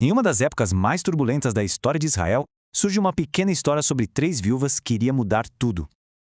Em uma das épocas mais turbulentas da história de Israel, surge uma pequena história sobre 3 viúvas que iria mudar tudo.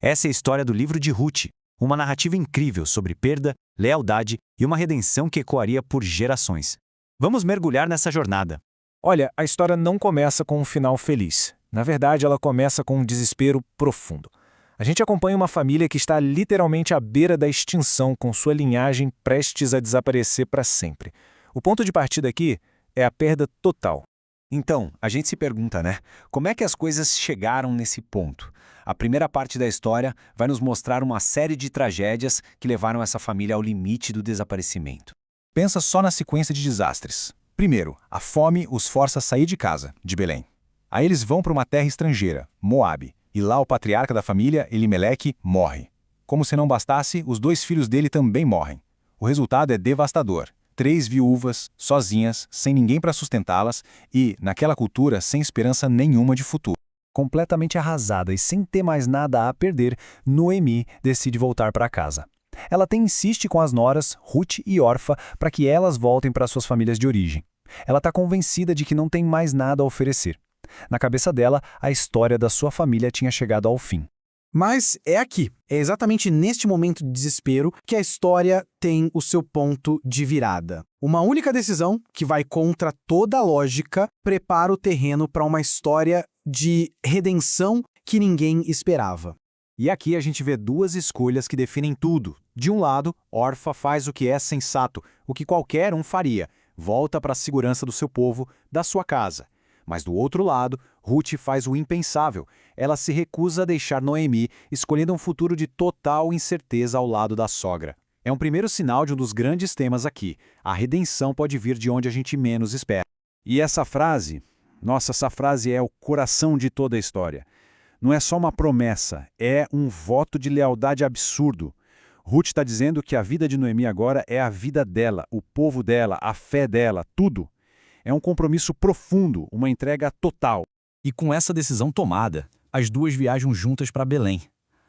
Essa é a história do livro de Ruth, uma narrativa incrível sobre perda, lealdade e uma redenção que ecoaria por gerações. Vamos mergulhar nessa jornada. Olha, a história não começa com um final feliz. Na verdade, ela começa com um desespero profundo. A gente acompanha uma família que está literalmente à beira da extinção, com sua linhagem prestes a desaparecer para sempre. O ponto de partida aqui é a perda total. Então, a gente se pergunta, né? Como é que as coisas chegaram nesse ponto? A primeira parte da história vai nos mostrar uma série de tragédias que levaram essa família ao limite do desaparecimento. Pensa só na sequência de desastres. Primeiro, a fome os força a sair de casa, de Belém. Aí eles vão para uma terra estrangeira, Moabe, e lá o patriarca da família, Elimeleque, morre. Como se não bastasse, os 2 filhos dele também morrem. O resultado é devastador. 3 viúvas, sozinhas, sem ninguém para sustentá-las e, naquela cultura, sem esperança nenhuma de futuro. Completamente arrasada e sem ter mais nada a perder, Noemi decide voltar para casa. Ela até insiste com as noras, Ruth e Orfa, para que elas voltem para suas famílias de origem. Ela está convencida de que não tem mais nada a oferecer. Na cabeça dela, a história da sua família tinha chegado ao fim. Mas é aqui, é exatamente neste momento de desespero que a história tem o seu ponto de virada. Uma única decisão, que vai contra toda a lógica, prepara o terreno para uma história de redenção que ninguém esperava. E aqui a gente vê 2 escolhas que definem tudo. De um lado, Orfa faz o que é sensato, o que qualquer um faria. Volta para a segurança do seu povo, da sua casa. Mas do outro lado, Ruth faz o impensável. Ela se recusa a deixar Noemi, escolhendo um futuro de total incerteza ao lado da sogra. É um primeiro sinal de um dos grandes temas aqui. A redenção pode vir de onde a gente menos espera. E essa frase, essa frase é o coração de toda a história. Não é só uma promessa, é um voto de lealdade absurdo. Ruth está dizendo que a vida de Noemi agora é a vida dela, o povo dela, a fé dela, tudo. É um compromisso profundo, uma entrega total. E com essa decisão tomada, as 2 viajam juntas para Belém.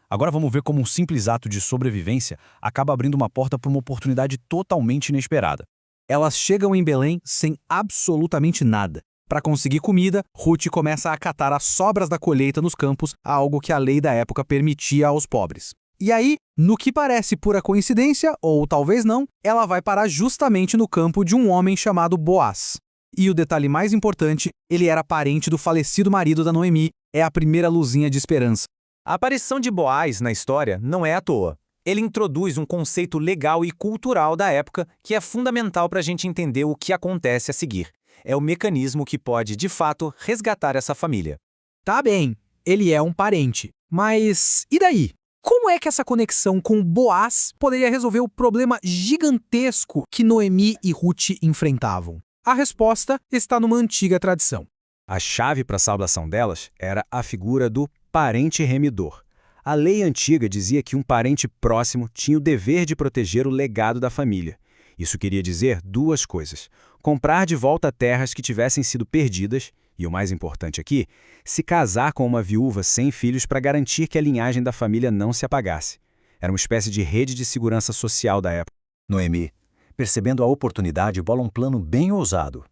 Agora vamos ver como um simples ato de sobrevivência acaba abrindo uma porta para uma oportunidade totalmente inesperada. Elas chegam em Belém sem absolutamente nada. Para conseguir comida, Ruth começa a catar as sobras da colheita nos campos, algo que a lei da época permitia aos pobres. E aí, no que parece pura coincidência, ou talvez não, ela vai parar justamente no campo de um homem chamado Boaz. E o detalhe mais importante, ele era parente do falecido marido da Noemi, é a primeira luzinha de esperança. A aparição de Boaz na história não é à toa. Ele introduz um conceito legal e cultural da época que é fundamental para a gente entender o que acontece a seguir. É o mecanismo que pode, de fato, resgatar essa família. Tá bem, ele é um parente. Mas e daí? Como é que essa conexão com Boaz poderia resolver o problema gigantesco que Noemi e Ruth enfrentavam? A resposta está numa antiga tradição. A chave para a salvação delas era a figura do parente remidor. A lei antiga dizia que um parente próximo tinha o dever de proteger o legado da família. Isso queria dizer 2 coisas. Comprar de volta terras que tivessem sido perdidas e, o mais importante aqui, se casar com uma viúva sem filhos para garantir que a linhagem da família não se apagasse. Era uma espécie de rede de segurança social da época. Noemi, percebendo a oportunidade, bola um plano bem ousado.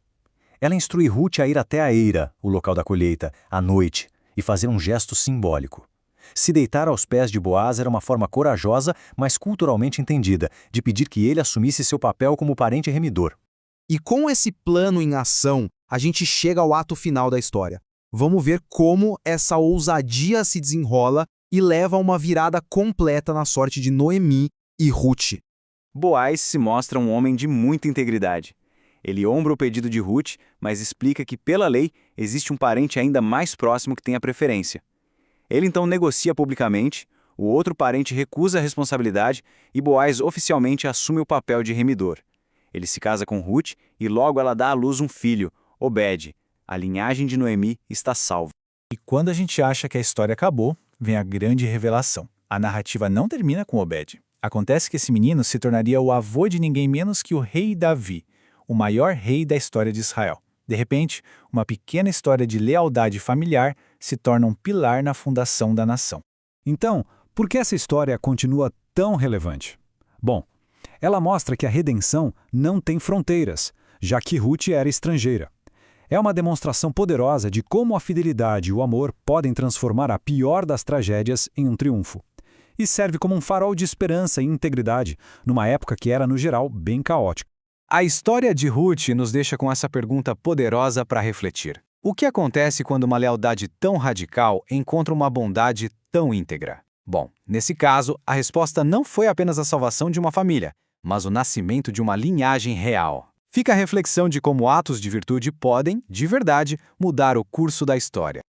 Ela instrui Ruth a ir até a eira, o local da colheita, à noite, e fazer um gesto simbólico. Se deitar aos pés de Boaz era uma forma corajosa, mas culturalmente entendida, de pedir que ele assumisse seu papel como parente remidor. E com esse plano em ação, a gente chega ao ato final da história. Vamos ver como essa ousadia se desenrola e leva a uma virada completa na sorte de Noemi e Ruth. Boaz se mostra um homem de muita integridade. Ele honra o pedido de Ruth, mas explica que, pela lei, existe um parente ainda mais próximo que tem a preferência. Ele então negocia publicamente, o outro parente recusa a responsabilidade e Boaz oficialmente assume o papel de remidor. Ele se casa com Ruth e logo ela dá à luz um filho, Obed. A linhagem de Noemi está salva. E quando a gente acha que a história acabou, vem a grande revelação. A narrativa não termina com Obed. Acontece que esse menino se tornaria o avô de ninguém menos que o rei Davi, o maior rei da história de Israel. De repente, uma pequena história de lealdade familiar se torna um pilar na fundação da nação. Então, por que essa história continua tão relevante? Bom, ela mostra que a redenção não tem fronteiras, já que Ruth era estrangeira. É uma demonstração poderosa de como a fidelidade e o amor podem transformar a pior das tragédias em um triunfo. E serve como um farol de esperança e integridade, numa época que era, no geral, bem caótica. A história de Ruth nos deixa com essa pergunta poderosa para refletir. O que acontece quando uma lealdade tão radical encontra uma bondade tão íntegra? Bom, nesse caso, a resposta não foi apenas a salvação de uma família, mas o nascimento de uma linhagem real. Fica a reflexão de como atos de virtude podem, de verdade, mudar o curso da história.